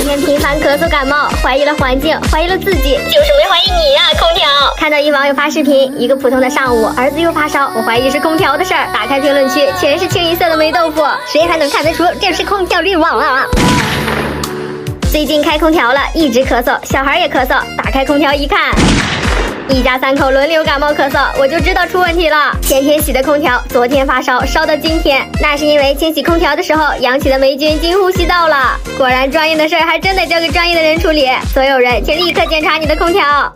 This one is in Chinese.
天频繁咳嗽感冒，怀疑了环境，怀疑了自己，就是没怀疑你呀，空调。看到一网友发视频，一个普通的上午，儿子又发烧，我怀疑是空调的事儿。打开评论区，全是清一色的霉豆腐，谁还能看得出这是空调滤网啊？最近开空调了，一直咳嗽，小孩也咳嗽。打开空调一看，一家三口轮流感冒咳嗽，我就知道出问题了。前天洗的空调，昨天发烧，烧到今天，那是因为清洗空调的时候扬起的霉菌经呼吸道了。果然专业的事儿还真得交给专业的人处理，所有人请立刻检查你的空调。